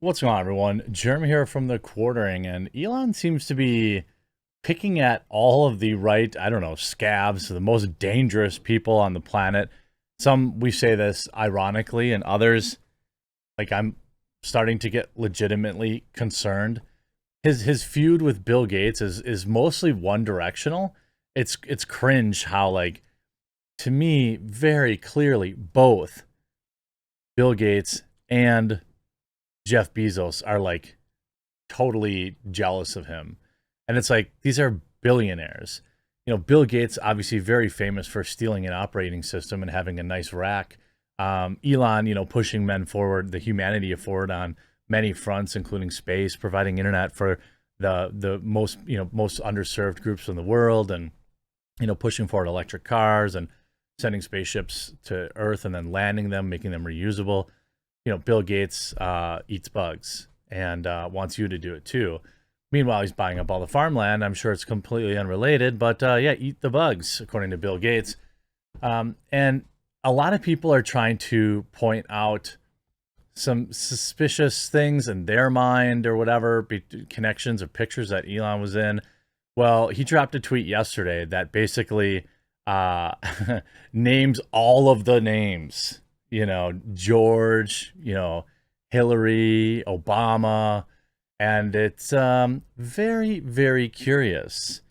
What's going on, everyone? Jeremy here from the Quartering, and Elon seems to be picking at all of the right, I don't know, scabs, the most dangerous people on the planet. Some, we say this ironically, and others, like I'm starting to get legitimately concerned. His feud with Bill Gates is mostly one directional. It's cringe how, like, to me, very clearly, both Bill Gates and Jeff Bezos are like totally jealous of him. And it's like, these are billionaires. You know, Bill Gates, obviously very famous for stealing an operating system and having a nice rack. Elon, pushing men forward, the humanity forward on many fronts, including space, providing internet for the most, most underserved groups in the world, and, pushing forward electric cars and sending spaceships to Earth and then landing them, making them reusable. Bill Gates eats bugs and wants you to do it too. Meanwhile, he's buying up all the farmland. I'm sure it's completely unrelated, but yeah, eat the bugs, according to Bill Gates. And a lot of people are trying to point out some suspicious things in their mind or whatever, connections or pictures that Elon was in. Well, he dropped a tweet yesterday that basically names all of the names. George, Hillary, Obama, and it's very, very curious.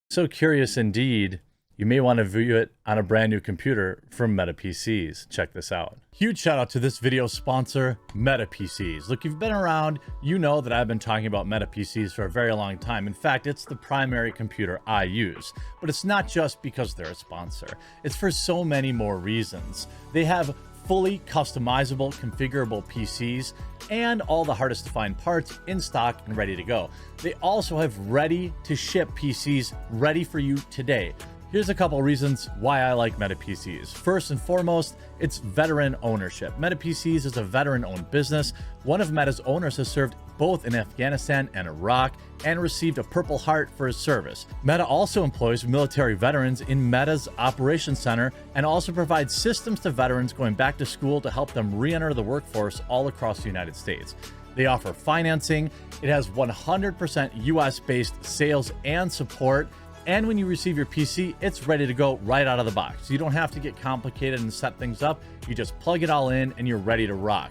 So curious indeed, you may want to view it on a brand new computer from Meta PCs. Check this out. Huge shout out to this video sponsor, Meta PCs. Look, you've been around, you know that I've been talking about Meta PCs for a very long time. In fact, it's the primary computer I use. But it's not just because they're a sponsor. It's for so many more reasons. They have fully customizable, configurable PCs, and all the hardest to find parts in stock and ready to go. They also have ready to ship PCs ready for you today. Here's a couple reasons why I like Meta PCs. First and foremost, it's veteran ownership. Meta PCs is a veteran-owned business. One of Meta's owners has served both in Afghanistan and Iraq and received a Purple Heart for his service. Meta also employs military veterans in Meta's operations center and also provides systems to veterans going back to school to help them re-enter the workforce all across the United States. They offer financing. It has 100% US-based sales and support. And when you receive your PC, it's ready to go right out of the box. You don't have to get complicated and set things up. You just plug it all in and you're ready to rock.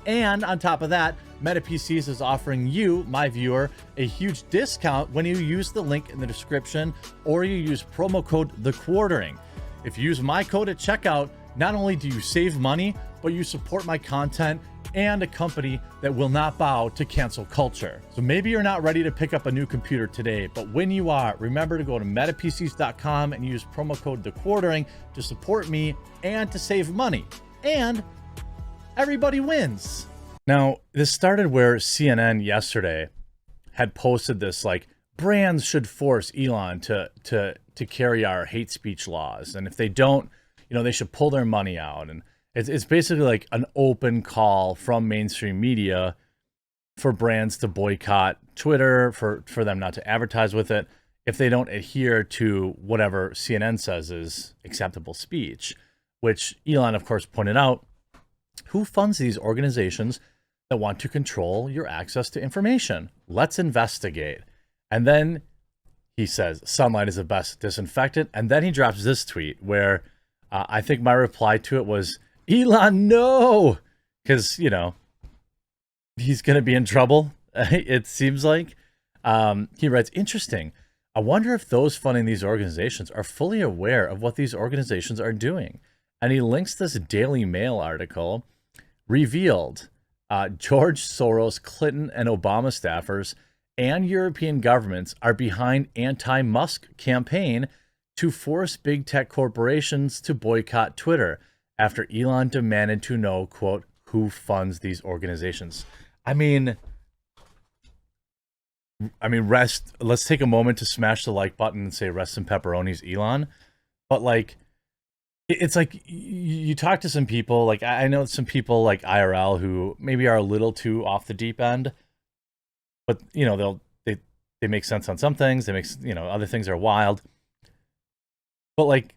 And on top of that, Meta PCs is offering you, my viewer, a huge discount when you use the link in the description or you use promo code TheQuartering. If you use my code at checkout, not only do you save money, but you support my content and a company that will not bow to cancel culture. So maybe you're not ready to pick up a new computer today, but when you are, remember to go to metapcs.com and use promo code TheQuartering to support me and to save money. And everybody wins. Now, this started where CNN yesterday had posted this, like, brands should force Elon to carry our hate speech laws. And if they don't, they should pull their money out. And it's basically like an open call from mainstream media for brands to boycott Twitter, for them not to advertise with it if they don't adhere to whatever CNN says is acceptable speech, which Elon, of course, pointed out. Who funds these organizations that want to control your access to information? Let's investigate. And then he says, sunlight is the best disinfectant. And then he drops this tweet where I think my reply to it was, Elon, no! Because, he's going to be in trouble, it seems like. He writes, interesting. I wonder if those funding these organizations are fully aware of what these organizations are doing. And he links this Daily Mail article, revealed George Soros, Clinton, and Obama staffers and European governments are behind anti-Musk campaign to force big tech corporations to boycott Twitter after Elon demanded to know, quote, who funds these organizations. I mean, let's take a moment to smash the like button and say rest in pepperonis, Elon. But like, it's like you talk to some people, like I know some people like IRL who maybe are a little too off the deep end, but they make sense on some things. They make, other things are wild. But like,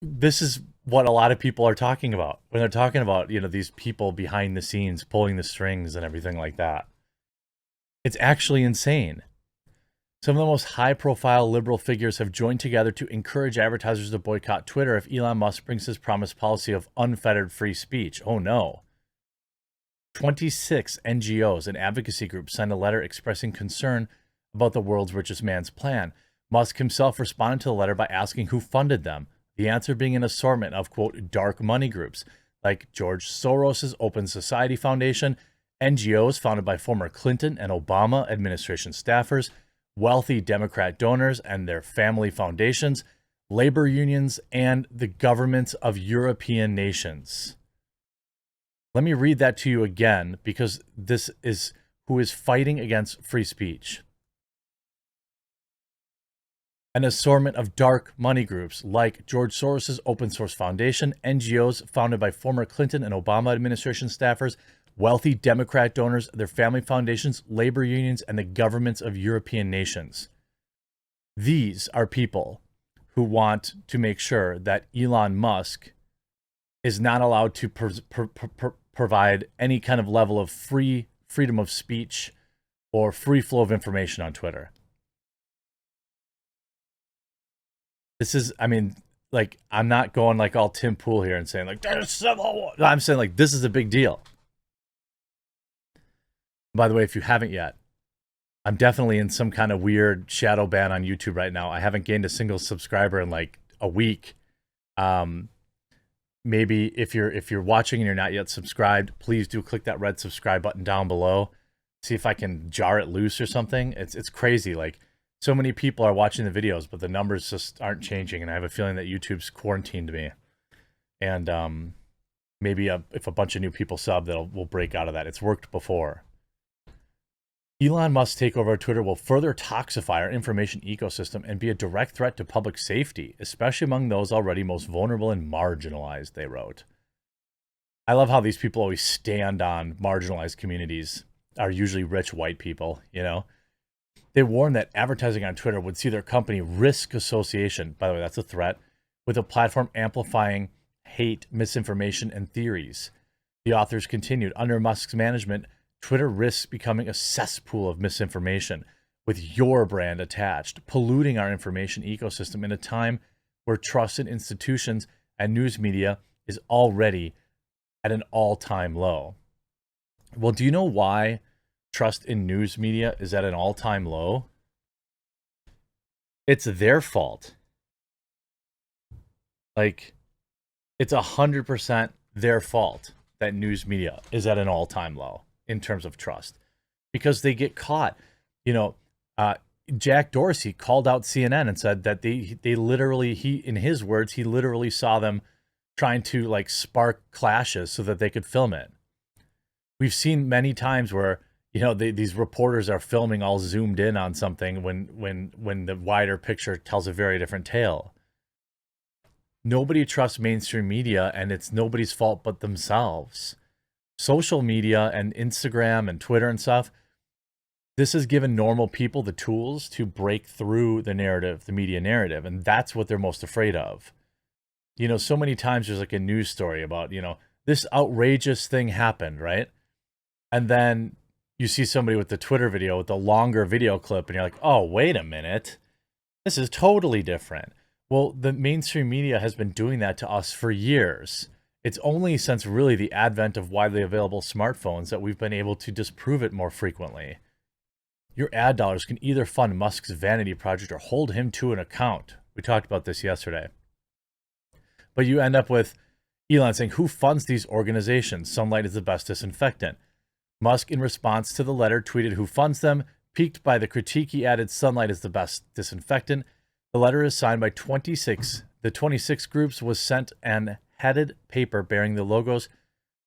this is what a lot of people are talking about when they're talking about, these people behind the scenes pulling the strings and everything like that. It's actually insane. Some of the most high-profile liberal figures have joined together to encourage advertisers to boycott Twitter if Elon Musk brings his promised policy of unfettered free speech. Oh no. 26 NGOs and advocacy groups signed a letter expressing concern about the world's richest man's plan. Musk himself responded to the letter by asking who funded them, the answer being an assortment of, quote, dark money groups like George Soros' Open Society Foundation, NGOs founded by former Clinton and Obama administration staffers, wealthy Democrat donors and their family foundations, labor unions, and the governments of European nations. Let me read that to you again, because this is who is fighting against free speech. An assortment of dark money groups like George Soros' Open Source Foundation, NGOs founded by former Clinton and Obama administration staffers, wealthy Democrat donors, their family foundations, labor unions, and the governments of European nations. These are people who want to make sure that Elon Musk is not allowed to provide any kind of level of freedom of speech or free flow of information on Twitter. This is, like, I'm not going like all Tim Pool here and saying like, there's civil war. No, I'm saying like, this is a big deal. By the way, if you haven't yet, I'm definitely in some kind of weird shadow ban on YouTube right now. I haven't gained a single subscriber in like a week. Maybe if you're watching and you're not yet subscribed, please do click that red subscribe button down below. See if I can jar it loose or something. It's crazy. Like, so many people are watching the videos, but the numbers just aren't changing, and I have a feeling that YouTube's quarantined me. And maybe if a bunch of new people sub, we'll break out of that. It's worked before. Elon Musk's takeover of Twitter will further toxify our information ecosystem and be a direct threat to public safety, especially among those already most vulnerable and marginalized, they wrote. I love how these people always stand on marginalized communities, are usually rich white people, They warned that advertising on Twitter would see their company risk association, by the way, that's a threat, with a platform amplifying hate, misinformation, and theories. The authors continued, under Musk's management, Twitter risks becoming a cesspool of misinformation with your brand attached, polluting our information ecosystem in a time where trust in institutions and news media is already at an all-time low. Well, do you know why trust in news media is at an all-time low? It's their fault. Like, it's 100% their fault that news media is at an all-time low in terms of trust, because they get caught. Jack Dorsey called out CNN and said that they literally, in his words, he literally saw them trying to like spark clashes so that they could film it. We've seen many times where these reporters are filming all zoomed in on something when the wider picture tells a very different tale. Nobody trusts mainstream media, and it's nobody's fault but themselves. Social media and Instagram and Twitter and stuff, this has given normal people the tools to break through the narrative, the media narrative, and that's what they're most afraid of. So many times there's like a news story about, this outrageous thing happened, right? And then you see somebody with the Twitter video with the longer video clip, and you're like, oh, wait a minute. This is totally different. Well, the mainstream media has been doing that to us for years. It's only since really the advent of widely available smartphones that we've been able to disprove it more frequently. Your ad dollars can either fund Musk's vanity project or hold him to an account. We talked about this yesterday. But you end up with Elon saying, who funds these organizations? Sunlight is the best disinfectant. Musk, in response to the letter, tweeted who funds them. Piqued by the critique, he added, sunlight is the best disinfectant. The letter is signed by 26. The 26 groups was sent an headed paper bearing the logos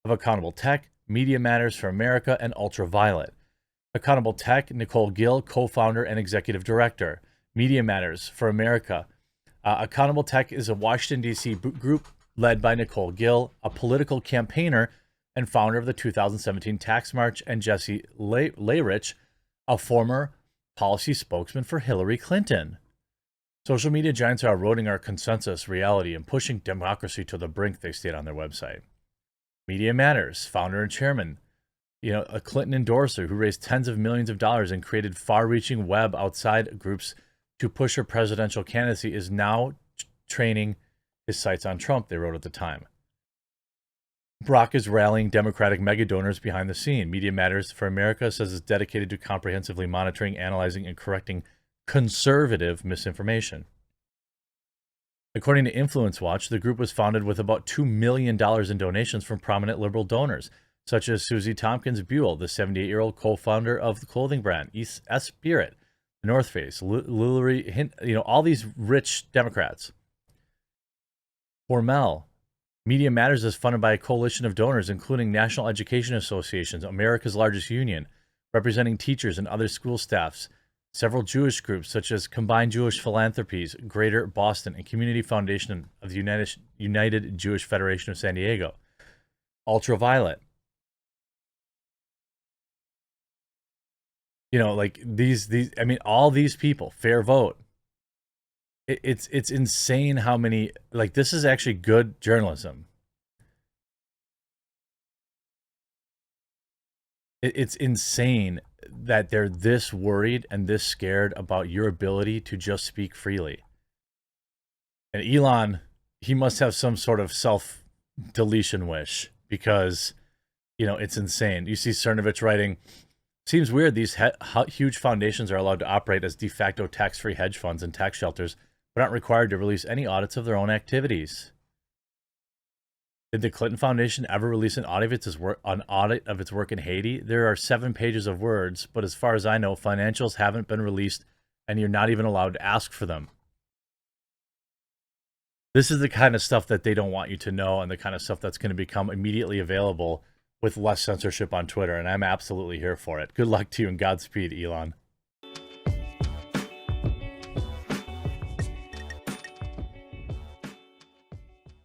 of Accountable Tech, Media Matters for America, and Ultraviolet. Accountable Tech, Nicole Gill, co-founder and executive director. Media Matters for America. Accountable Tech is a Washington, D.C. group led by Nicole Gill, a political campaigner and founder of the 2017 Tax March, and Jesse Layrich, a former policy spokesman for Hillary Clinton. Social media giants are eroding our consensus reality and pushing democracy to the brink, they state on their website. Media Matters, founder and chairman, a Clinton endorser who raised tens of millions of dollars and created far-reaching web outside groups to push her presidential candidacy, is now training his sights on Trump, they wrote at the time. Brock is rallying Democratic mega donors behind the scene. Media Matters for America says it's dedicated to comprehensively monitoring, analyzing, and correcting conservative misinformation. According to Influence Watch, the group was founded with about $2 million in donations from prominent liberal donors, such as Susie Tompkins Buell, the 78-year-old co-founder of the clothing brand Spirit, The North Face, Hillary, all these rich Democrats. Hormel. Media Matters is funded by a coalition of donors, including National Education Associations, America's largest union, representing teachers and other school staffs, several Jewish groups such as Combined Jewish Philanthropies, Greater Boston, and Community Foundation of the United Jewish Federation of San Diego. Ultraviolet. All these people, Fair Vote. It's insane how many, this is actually good journalism. It's insane that they're this worried and this scared about your ability to just speak freely. And Elon, he must have some sort of self-deletion wish because, it's insane. You see Cernovich writing, seems weird these huge foundations are allowed to operate as de facto tax-free hedge funds and tax shelters, but aren't required to release any audits of their own activities. Did the Clinton Foundation ever release an audit of its work in Haiti? There are 7 pages of words, but as far as I know, financials haven't been released, and you're not even allowed to ask for them. This is the kind of stuff that they don't want you to know, and the kind of stuff that's going to become immediately available with less censorship on Twitter, and I'm absolutely here for it. Good luck to you and Godspeed, Elon.